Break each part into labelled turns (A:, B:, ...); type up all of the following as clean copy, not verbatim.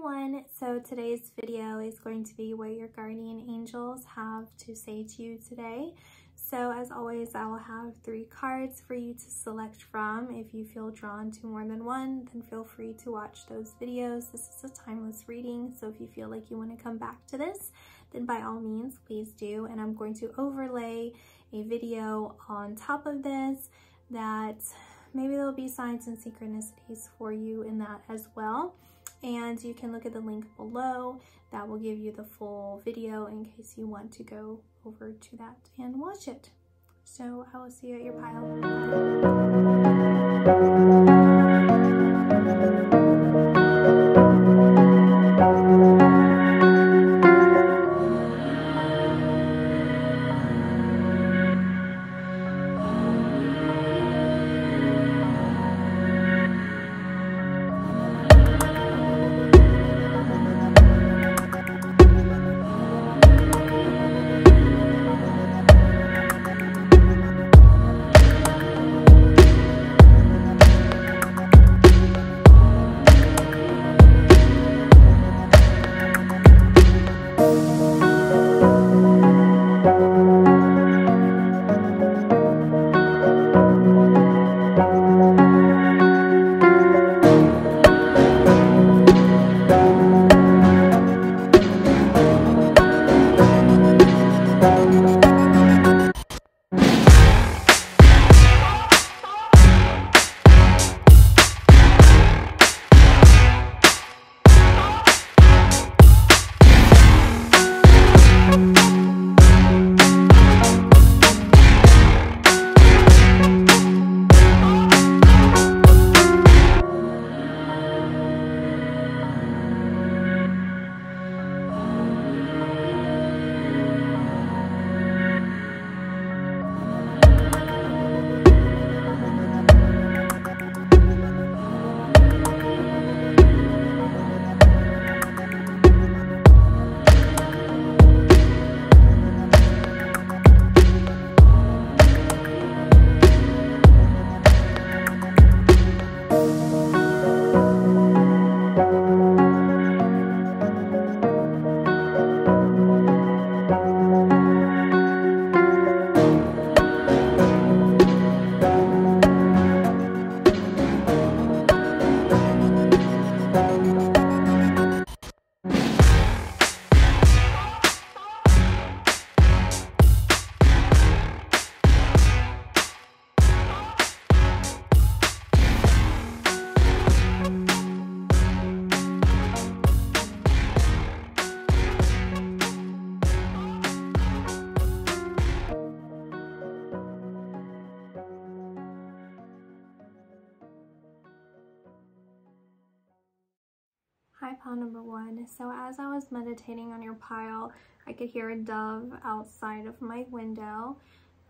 A: everyone. So today's video is going to be what your guardian angels have to say to you today. So as always, I will have 3 cards for you to select from. If you feel drawn to more than one, then feel free to watch those videos. This is a timeless reading, so if you feel like you want to come back to this, then by all means, please do. And I'm going to overlay a video on top of this that maybe there'll be signs and synchronicities for you in that as well. And you can look at the link below. That will give you the full video in case you want to go over to that and watch it. So I will see you at your pile. Hi, pile number 1. So as I was meditating on your pile, I could hear a dove outside of my window.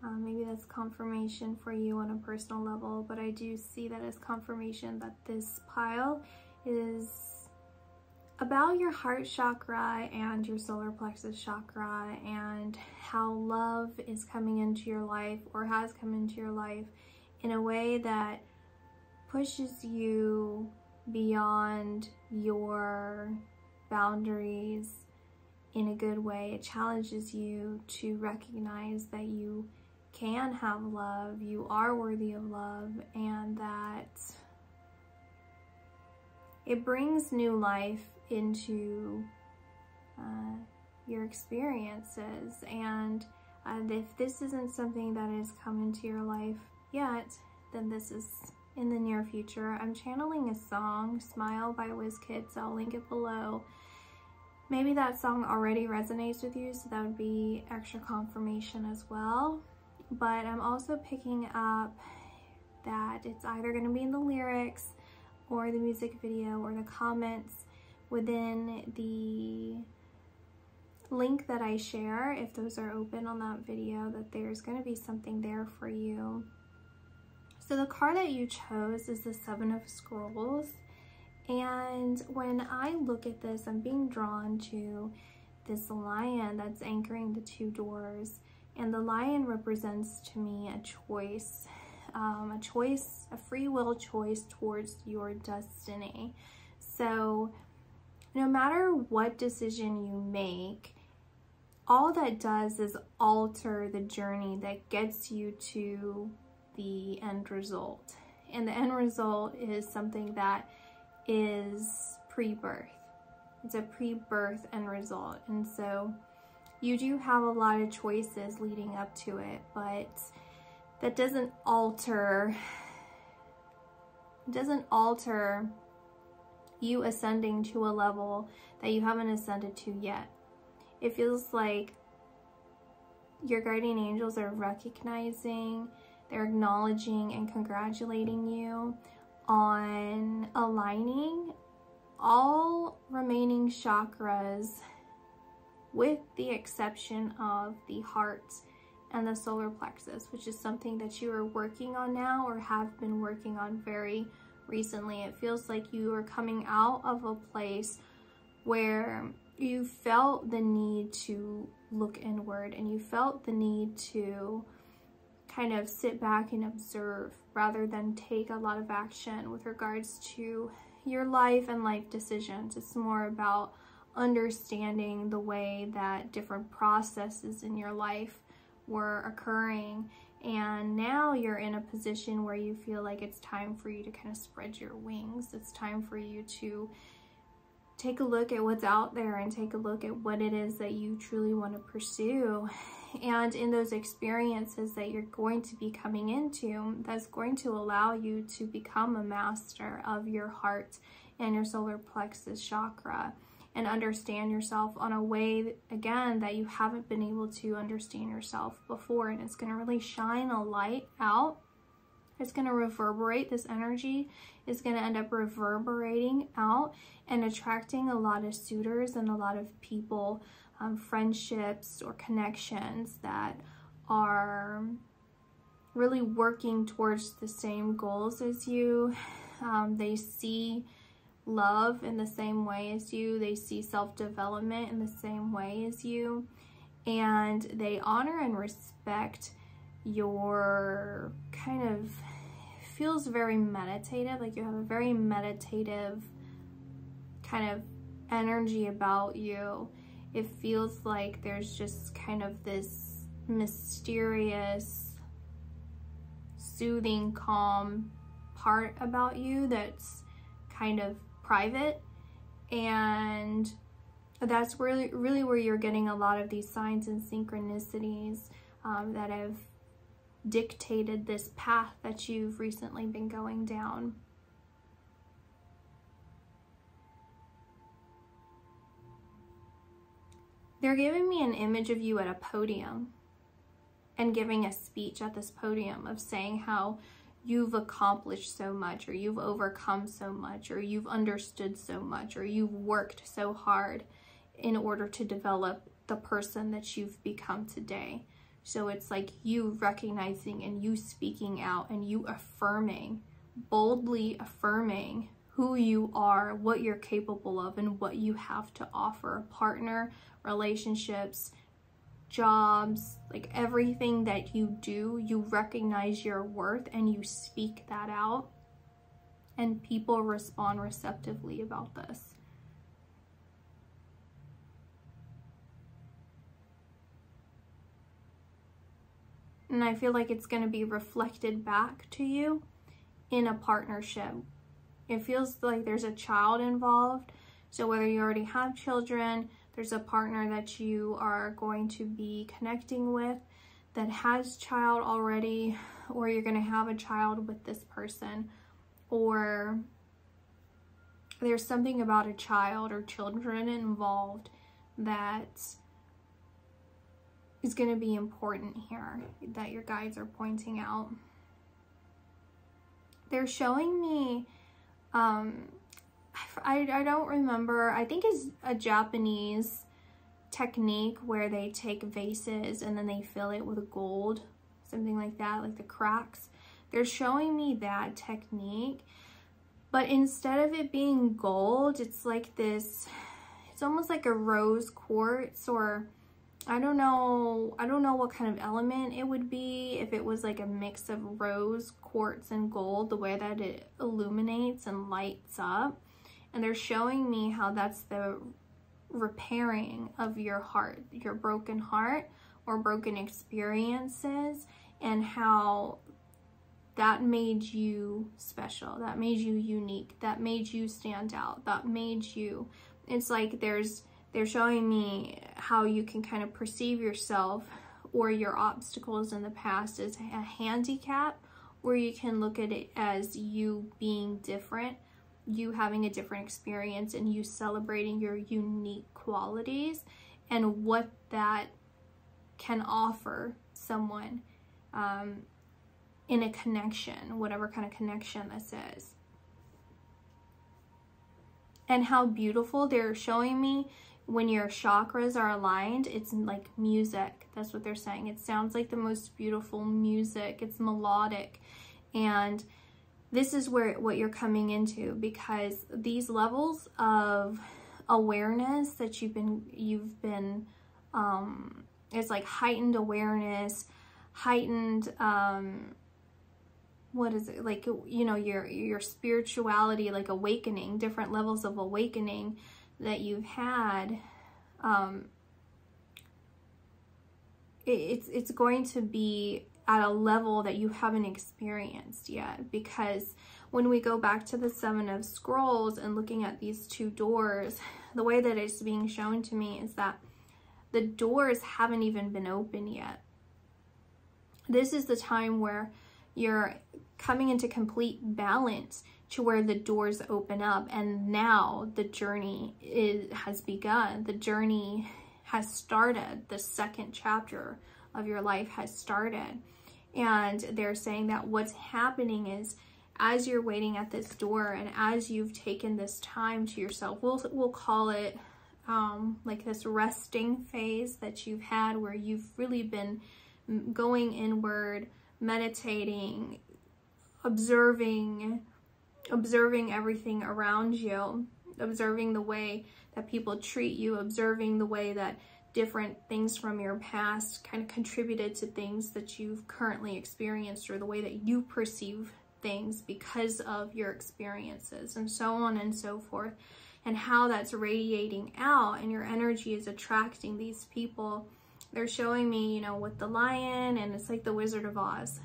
A: Maybe that's confirmation for you on a personal level, but I do see that as confirmation that this pile is about your heart chakra and your solar plexus chakra, and how love is coming into your life or has come into your life in a way that pushes you beyond your boundaries in a good way. It challenges you to recognize that you can have love, you are worthy of love, and that it brings new life into your experiences. And if this isn't something that has come into your life yet, then this is in the near future. I'm channeling a song, Smile by WizKids. I'll link it below. Maybe that song already resonates with you, so that would be extra confirmation as well. But I'm also picking up that it's either going to be in the lyrics or the music video or the comments within the link that I share. If those are open on that video, that there's going to be something there for you. So the card that you chose is the 7 of Scrolls, and when I look at this, I'm being drawn to this lion that's anchoring the 2 doors, and the lion represents to me a choice, a free will choice towards your destiny. So no matter what decision you make, all that does is alter the journey that gets you to the end result. And the end result is something that is pre-birth. It's a pre-birth end result. And so you do have a lot of choices leading up to it, but that doesn't alter you ascending to a level that you haven't ascended to yet. It feels like your guardian angels are recognizing, they're acknowledging and congratulating you on aligning all remaining chakras, with the exception of the heart and the solar plexus, which is something that you are working on now or have been working on very recently. It feels like you are coming out of a place where you felt the need to look inward, and you felt the need to kind of sit back and observe rather than take a lot of action with regards to your life and life decisions. It's more about understanding the way that different processes in your life were occurring, and now you're in a position where you feel like it's time for you to kind of spread your wings. It's time for you to take a look at what's out there and take a look at what it is that you truly want to pursue. And in those experiences that you're going to be coming into, that's going to allow you to become a master of your heart and your solar plexus chakra, and understand yourself on a way, again, that you haven't been able to understand yourself before. And it's going to really shine a light out. It's going to reverberate. This energy is going to end up reverberating out and attracting a lot of suitors and a lot of people, friendships or connections that are really working towards the same goals as you. They see love in the same way as you. They see self-development in the same way as you. And they honor and respect your kind of, feels very meditative, like you have a very meditative kind of energy about you. It feels like there's just kind of this mysterious, soothing, calm part about you that's kind of private, and that's really where you're getting a lot of these signs and synchronicities that have dictated this path that you've recently been going down. They're giving me an image of you at a podium and giving a speech at this podium of saying how you've accomplished so much, or you've overcome so much, or you've understood so much, or you've worked so hard in order to develop the person that you've become today. So it's like you recognizing and you speaking out and you affirming, boldly affirming who you are, what you're capable of, and what you have to offer. A partner, relationships, jobs, like everything that you do, you recognize your worth and you speak that out, and people respond receptively about this. And I feel like it's going to be reflected back to you in a partnership. It feels like there's a child involved. So whether you already have children, there's a partner that you are going to be connecting with that has child already, or you're going to have a child with this person, or there's something about a child or children involved that is going to be important here that your guides are pointing out. They're showing me, I don't remember, I think it's a Japanese technique where they take vases and then they fill it with gold, something like that, like the cracks. They're showing me that technique, but instead of it being gold, it's like this, it's almost like a rose quartz, or I don't know what kind of element it would be if it was like a mix of rose quartz and gold, the way that it illuminates and lights up. And they're showing me how that's the repairing of your heart, your broken heart or broken experiences, and how that made you special, that made you unique, that made you stand out, that made you, it's like they're showing me how you can kind of perceive yourself or your obstacles in the past as a handicap, or you can look at it as you being different, you having a different experience, and you celebrating your unique qualities and what that can offer someone in a connection, whatever kind of connection this is. And how beautiful they're showing me when your chakras are aligned, it's like music. That's what they're saying. It sounds like the most beautiful music. It's melodic. And this is what you're coming into, because these levels of awareness that you've been it's like heightened awareness, heightened what is it, like, you know, your spirituality, like awakening, different levels of awakening that you've had. It's going to be at a level that you haven't experienced yet, because when we go back to the Seven of Scrolls and looking at these two doors, the way that it's being shown to me is that the doors haven't even been open yet. This is the time where you're coming into complete balance to where the doors open up, and now the journey has begun. The journey has started. The second chapter of your life has started. And they're saying that what's happening is, as you're waiting at this door and as you've taken this time to yourself, we'll call it like this resting phase that you've had, where you've really been going inward, meditating, observing everything around you, observing the way that people treat you, observing the way that different things from your past kind of contributed to things that you've currently experienced, or the way that you perceive things because of your experiences, and so on and so forth, and how that's radiating out, and your energy is attracting these people. They're showing me, you know, with the lion, and it's like the Wizard of Oz,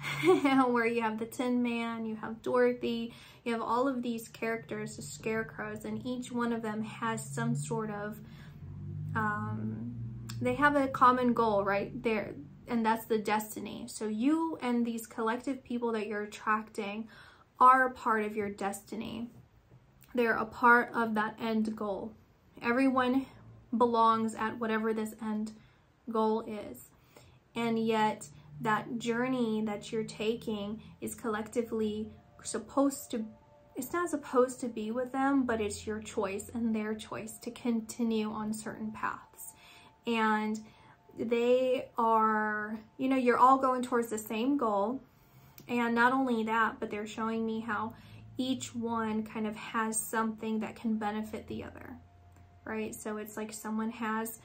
A: where you have the Tin Man, you have Dorothy, you have all of these characters, the scarecrows, and each one of them has some sort of, they have a common goal right there, and that's the destiny. So you and these collective people that you're attracting are a part of your destiny. They're a part of that end goal. Everyone belongs at whatever this end goal is, and yet that journey that you're taking is collectively supposed to, it's not supposed to be with them, but it's your choice and their choice to continue on certain paths. And they are, you know, you're all going towards the same goal. And not only that, but they're showing me how each one kind of has something that can benefit the other, right? So it's like someone has,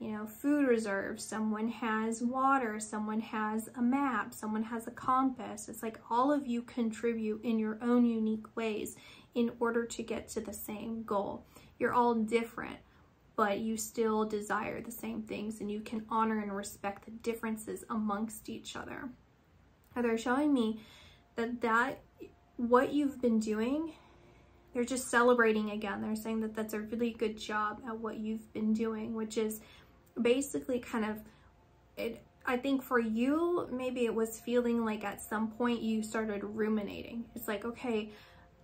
A: you know, food reserves, someone has water, someone has a map, someone has a compass. It's like all of you contribute in your own unique ways in order to get to the same goal. You're all different, but you still desire the same things, and you can honor and respect the differences amongst each other. And they're showing me that what you've been doing, they're just celebrating again. They're saying that that's a really good job at what you've been doing, which is basically kind of, I think for you, maybe it was feeling like at some point you started ruminating. It's like, okay,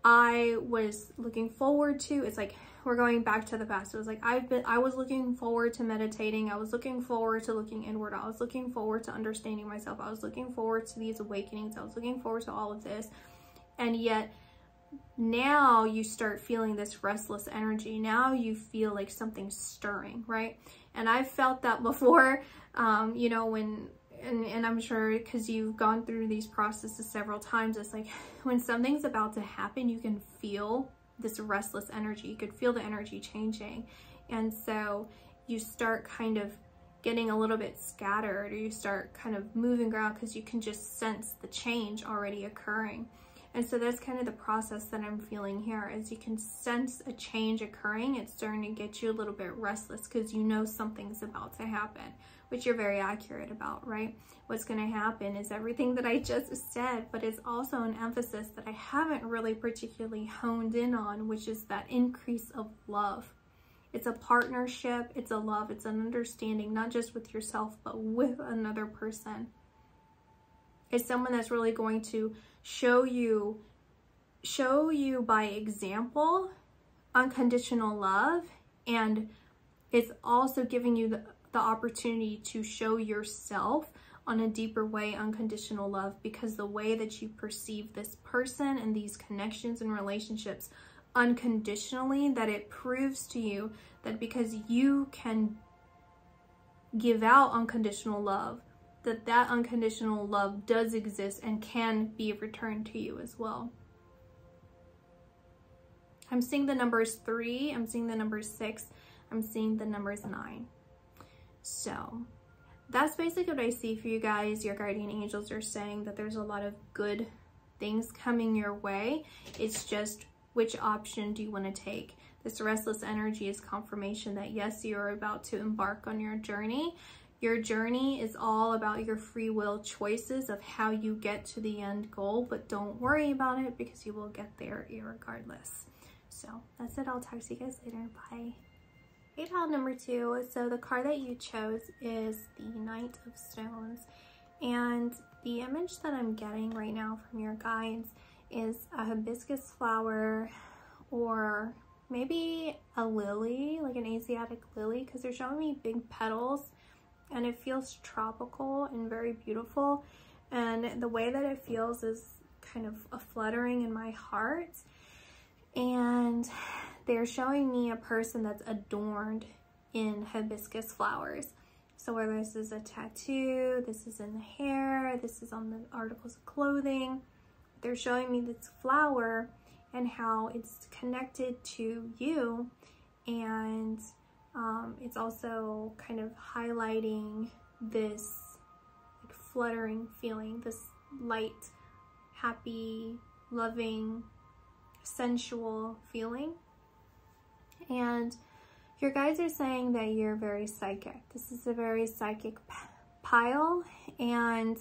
A: I was looking forward to, it's like we're going back to the past. It was like I was looking forward to meditating. I was looking forward to looking inward. I was looking forward to understanding myself. I was looking forward to these awakenings. I was looking forward to all of this. And yet now you start feeling this restless energy. Now you feel like something's stirring, right? And I've felt that before, you know, when, and I'm sure because you've gone through these processes several times, it's like when something's about to happen, you can feel this restless energy. You could feel the energy changing. And so you start kind of getting a little bit scattered, or you start kind of moving around because you can just sense the change already occurring. And so that's kind of the process that I'm feeling here. As you can sense a change occurring, it's starting to get you a little bit restless because you know something's about to happen, which you're very accurate about, right? What's going to happen is everything that I just said, but it's also an emphasis that I haven't really particularly honed in on, which is that increase of love. It's a partnership, it's a love, it's an understanding, not just with yourself, but with another person. It's someone that's really going to show you by example unconditional love, and it's also giving you the opportunity to show yourself on a deeper way unconditional love, because the way that you perceive this person and these connections and relationships unconditionally, that it proves to you that because you can give out unconditional love, that unconditional love does exist and can be returned to you as well. I'm seeing the numbers 3, I'm seeing the numbers 6, I'm seeing the numbers 9. So that's basically what I see for you guys. Your guardian angels are saying that there's a lot of good things coming your way. It's just, which option do you want to take? This restless energy is confirmation that yes, you're about to embark on your journey. Your journey is all about your free will choices of how you get to the end goal, but don't worry about it because you will get there irregardless. So that's it. I'll talk to you guys later. Bye. Okay, tile number 2. So the card that you chose is the Knight of Stones. And the image that I'm getting right now from your guides is a hibiscus flower, or maybe a lily, like an Asiatic lily, because they're showing me big petals and it feels tropical and very beautiful. And the way that it feels is kind of a fluttering in my heart. And they're showing me a person that's adorned in hibiscus flowers. So whether this is a tattoo, this is in the hair, this is on the articles of clothing, they're showing me this flower and how it's connected to you, and it's also kind of highlighting this like fluttering feeling, this light, happy, loving, sensual feeling. And your guides are saying that you're very psychic. This is a very psychic pile, and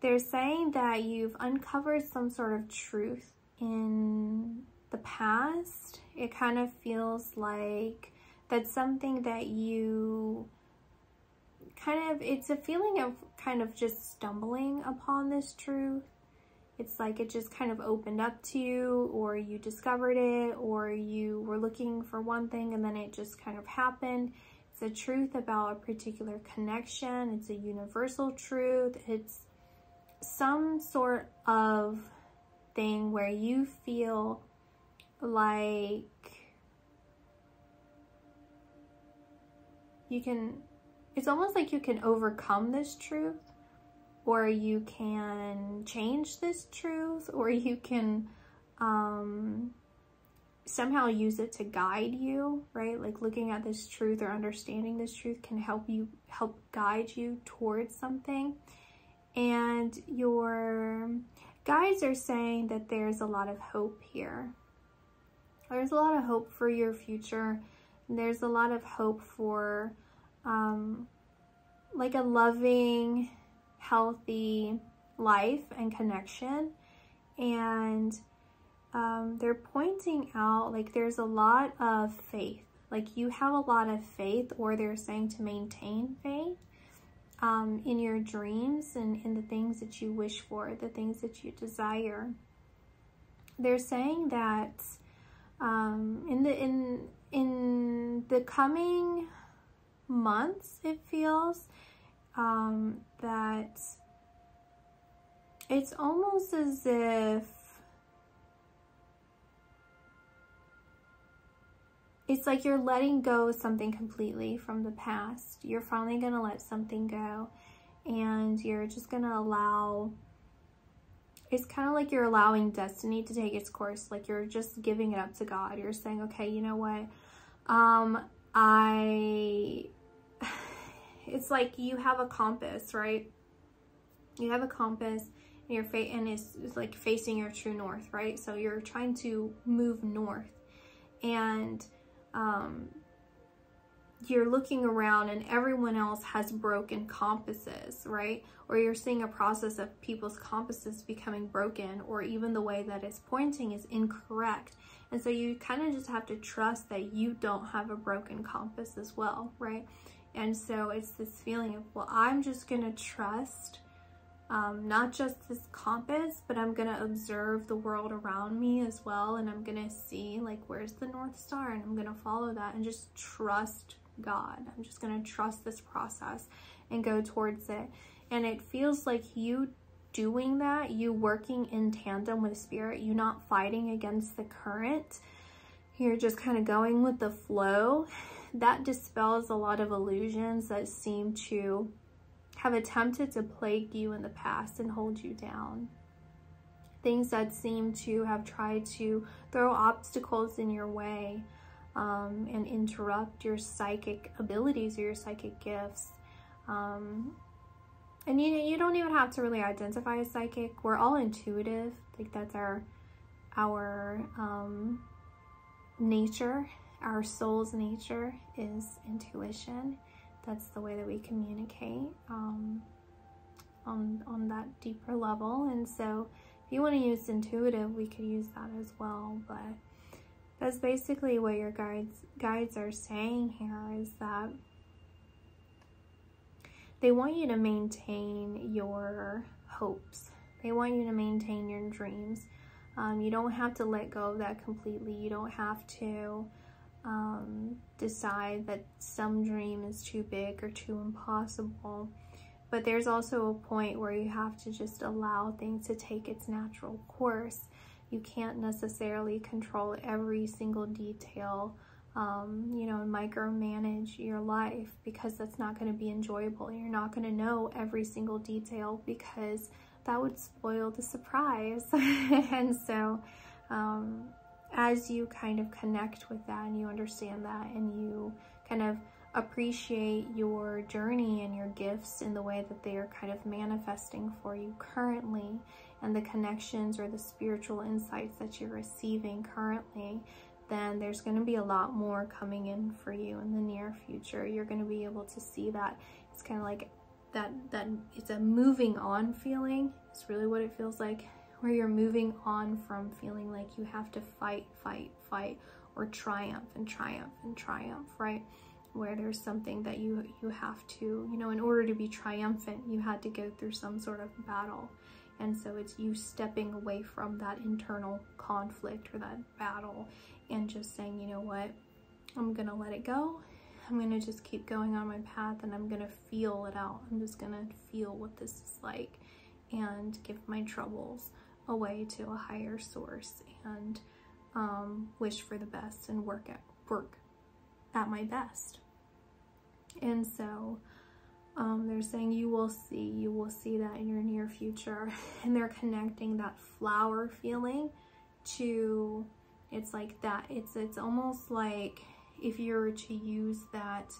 A: they're saying that you've uncovered some sort of truth in the past. It kind of feels like that's something that you it's a feeling of kind of just stumbling upon this truth. It's like it just kind of opened up to you, or you discovered it, or you were looking for one thing and then it just kind of happened. It's a truth about a particular connection. It's a universal truth. It's some sort of thing where you feel like you can, it's almost like you can overcome this truth, or you can change this truth, or you can somehow use it to guide you, right? Like looking at this truth or understanding this truth can help guide you towards something. And your guides are saying that there's a lot of hope here. There's a lot of hope for your future. There's a lot of hope for like a loving, healthy life and connection. And they're pointing out like there's a lot of faith. Like you have a lot of faith, or they're saying to maintain faith in your dreams and in the things that you wish for, the things that you desire. They're saying that in the coming months, it feels that it's almost as if it's like you're letting go of something completely from the past. You're finally going to let something go, and you're just going to allow, it's kind of like you're allowing destiny to take its course. Like you're just giving it up to God. You're saying, okay, you know what? It's like you have a compass, right? You have a compass and it's like facing your true north, right? So you're trying to move north, and you're looking around and everyone else has broken compasses, right? Or you're seeing a process of people's compasses becoming broken, or even the way that it's pointing is incorrect. And so you kind of just have to trust that you don't have a broken compass as well, right? And so it's this feeling of, well, I'm just going to trust not just this compass, but I'm going to observe the world around me as well. And I'm going to see, like, where's the North Star? And I'm going to follow that and just trust God. I'm just going to trust this process and go towards it. And it feels like you doing that, you working in tandem with Spirit, you not fighting against the current. You're just kind of going with the flow. That dispels a lot of illusions that seem to have attempted to plague you in the past and hold you down. Things that seem to have tried to throw obstacles in your way and interrupt your psychic abilities or your psychic gifts. And you don't even have to really identify as psychic. We're all intuitive. Like, that's our nature. Our soul's nature is intuition. That's the way that we communicate on that deeper level. And so if you want to use intuitive, we could use that as well. But that's basically what your guides are saying here, is that they want you to maintain your hopes. They want you to maintain your dreams. You don't have to let go of that completely. You don't have to decide that some dream is too big or too impossible. But there's also a point where you have to just allow things to take its natural course. You can't necessarily control every single detail, you know, and micromanage your life, because that's not going to be enjoyable. You're not going to know every single detail, because that would spoil the surprise. And so as you kind of connect with that and you understand that, and you kind of appreciate your journey and your gifts in the way that they are kind of manifesting for you currently, and the connections or the spiritual insights that you're receiving currently, then there's going to be a lot more coming in for you in the near future. You're going to be able to see that. It's kind of like that it's a moving on feeling. It's really what it feels like, where you're moving on from feeling like you have to fight, or triumph and triumph and triumph, right? Where there's something that you have to, you know, in order to be triumphant, you had to go through some sort of battle. And so it's you stepping away from that internal conflict or that battle and just saying, you know what, I'm gonna let it go. I'm gonna just keep going on my path, and I'm gonna feel it out. I'm just gonna feel what this is like and give my troubles away to a higher source, and wish for the best and work at my best. And so they're saying you will see that in your near future. And they're connecting that flower feeling to, it's like that, it's almost like if you were to use that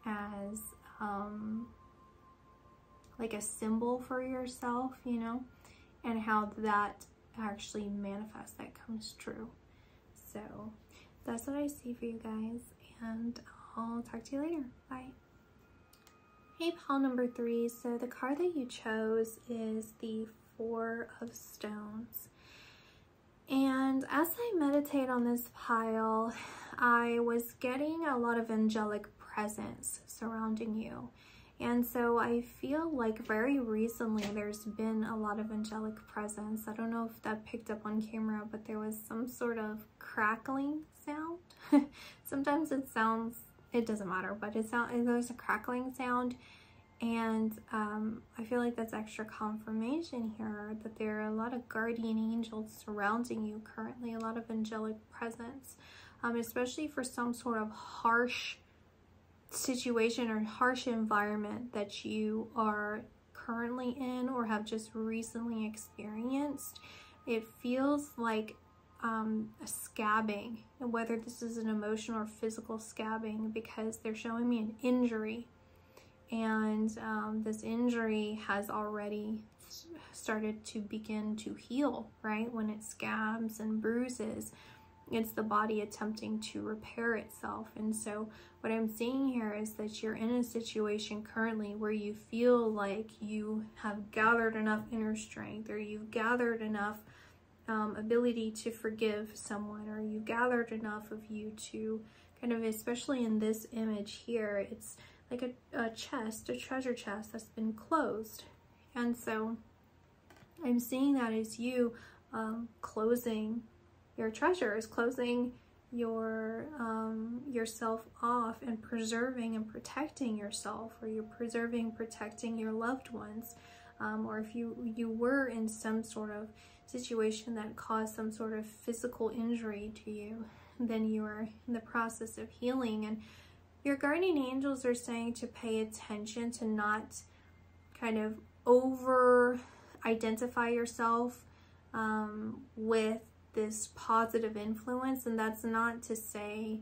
A: as like a symbol for yourself, you know, and how that actually manifests, that comes true. So that's what I see for you guys, and I'll talk to you later. Bye. Hey, pile number 3. So the card that you chose is the 4 of Stones. And as I meditate on this pile, I was getting a lot of angelic presence surrounding you. And so I feel like very recently there's been a lot of angelic presence. I don't know if that picked up on camera, but there was some sort of crackling sound. Sometimes it doesn't matter, but there's a crackling sound. And I feel like that's extra confirmation here that there are a lot of guardian angels surrounding you currently, a lot of angelic presence, especially for some sort of harsh situation or harsh environment that you are currently in or have just recently experienced. It feels like a scabbing, and whether this is an emotional or physical scabbing, because they're showing me an injury. and this injury has already started to begin to heal, right? When it scabs and bruises, it's the body attempting to repair itself. And so what I'm seeing here is that you're in a situation currently where you feel like you have gathered enough inner strength, or you've gathered enough ability to forgive someone, or you've gathered enough of you to kind of, especially in this image here, it's like a chest, a treasure chest that's been closed. And so I'm seeing that as you closing your treasures, closing your yourself off, and preserving and protecting yourself, or you're preserving, protecting your loved ones, or if you were in some sort of situation that caused some sort of physical injury to you, then you are in the process of healing. And your guardian angels are saying to pay attention to not kind of over identify yourself with this positive influence. And that's not to say,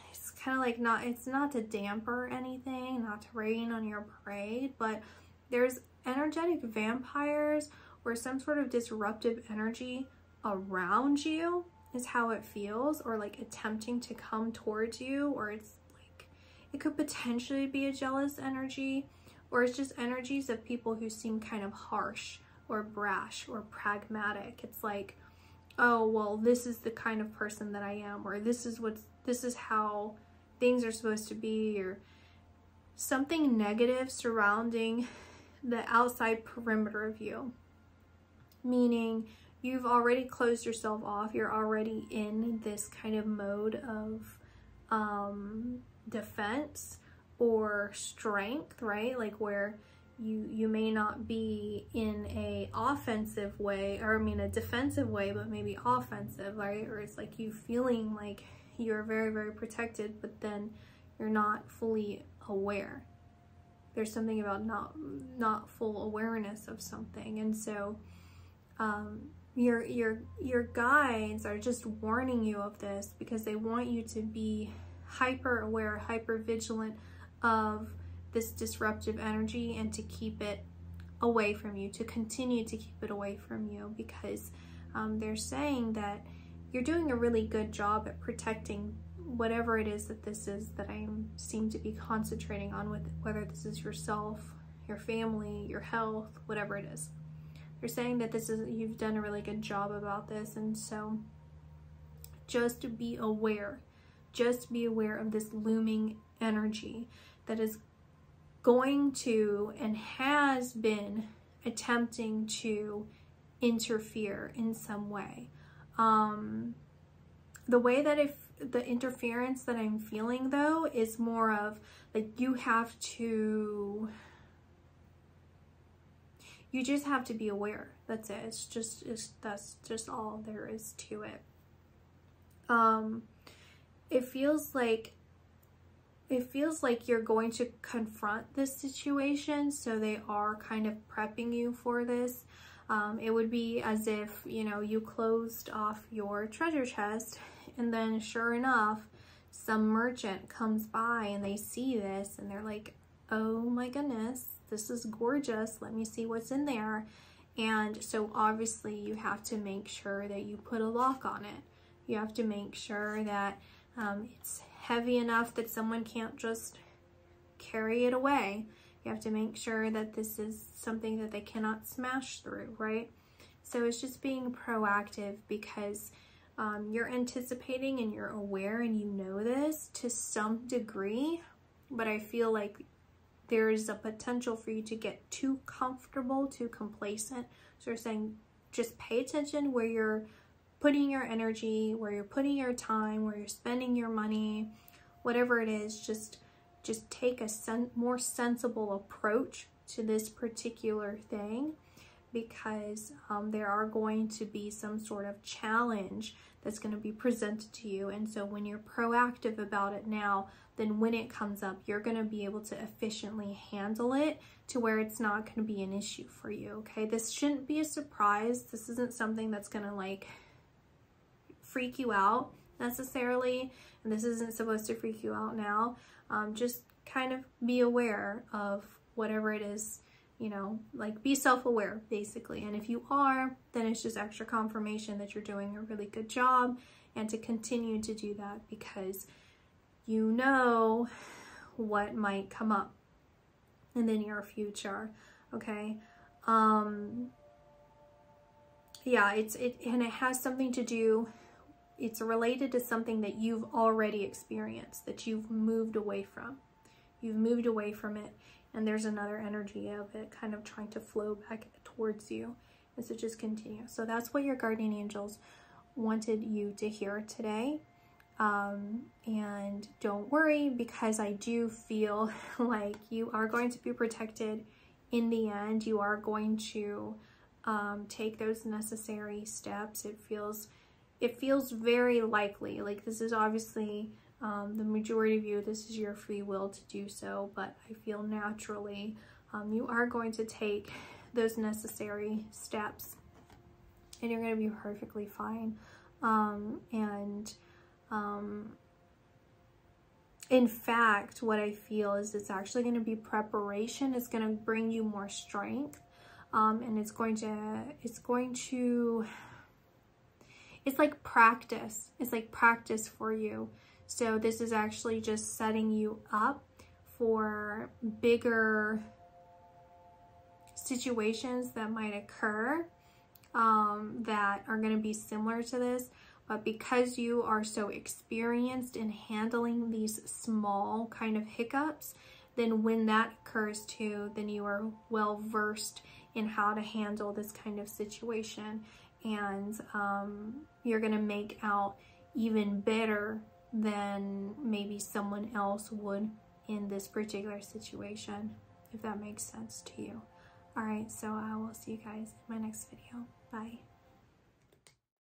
A: it's kind of like it's not to damper anything, not to rain on your parade, but there's energetic vampires or some sort of disruptive energy around you is how it feels, or like attempting to come towards you, or it's like it could potentially be a jealous energy, or it's just energies of people who seem kind of harsh or brash or pragmatic. It's like, oh, well, this is the kind of person that I am, or this is how things are supposed to be, or something negative surrounding the outside perimeter of you. Meaning you've already closed yourself off, you're already in this kind of mode of defense or strength, right? Like where you may not be in a offensive way, or I mean a defensive way, but maybe offensive, right? Or it's like you feeling like you're very, very protected, but then you're not fully aware. There's something about not full awareness of something. And so your guides are just warning you of this because they want you to be hyper aware, hyper vigilant of this disruptive energy, and to keep it away from you, to continue to keep it away from you, because they're saying that you're doing a really good job at protecting whatever it is that this is that I seem to be concentrating on, with whether this is yourself, your family, your health, whatever it is. They're saying that you've done a really good job about this. And so just be aware of this looming energy that is going to and has been attempting to interfere in some way. The way that the interference that I'm feeling though is more of like you just have to be aware. That's it. That's just all there is to it. It feels like you're going to confront this situation, so they are kind of prepping you for this. It would be as if, you closed off your treasure chest, and then sure enough, some merchant comes by and they see this and they're like, oh my goodness, this is gorgeous, let me see what's in there. And so obviously you have to make sure that you put a lock on it. You have to make sure that it's heavy enough that someone can't just carry it away. You have to make sure that this is something that they cannot smash through, right? So it's just being proactive, because you're anticipating and you're aware and you know this to some degree, but I feel like there's a potential for you to get too comfortable, too complacent. So we're saying just pay attention where you're putting your energy, where you're putting your time, where you're spending your money, whatever it is. Just take a more sensible approach to this particular thing, because there are going to be some sort of challenge that's going to be presented to you. And so when you're proactive about it now, then when it comes up, you're going to be able to efficiently handle it to where it's not going to be an issue for you, okay? This shouldn't be a surprise. This isn't something that's going to like freak you out necessarily, and this isn't supposed to freak you out now. Just kind of be aware of whatever it is, you know, like be self-aware basically. And if you are, then it's just extra confirmation that you're doing a really good job, and to continue to do that because you know what might come up in the near future. Okay. Yeah, and it has something to do, it's related to something that you've already experienced, that you've moved away from. You've moved away from it, and there's another energy of it kind of trying to flow back towards you. And so just continue. So that's what your guardian angels wanted you to hear today. And don't worry, because I do feel like you are going to be protected in the end. You are going to take those necessary steps. It feels very likely. Like, this is obviously the majority of you, this is your free will to do so, but I feel naturally you are going to take those necessary steps, and you're going to be perfectly fine. In fact, what I feel is it's actually going to be preparation. It's going to bring you more strength. And it's like practice. It's like practice for you. So this is actually just setting you up for bigger situations that might occur that are going to be similar to this. But because you are so experienced in handling these small kind of hiccups, then when that occurs too, then you are well versed in how to handle this kind of situation, and you're gonna make out even better than maybe someone else would in this particular situation, if that makes sense to you. All right, so I will see you guys in my next video. Bye.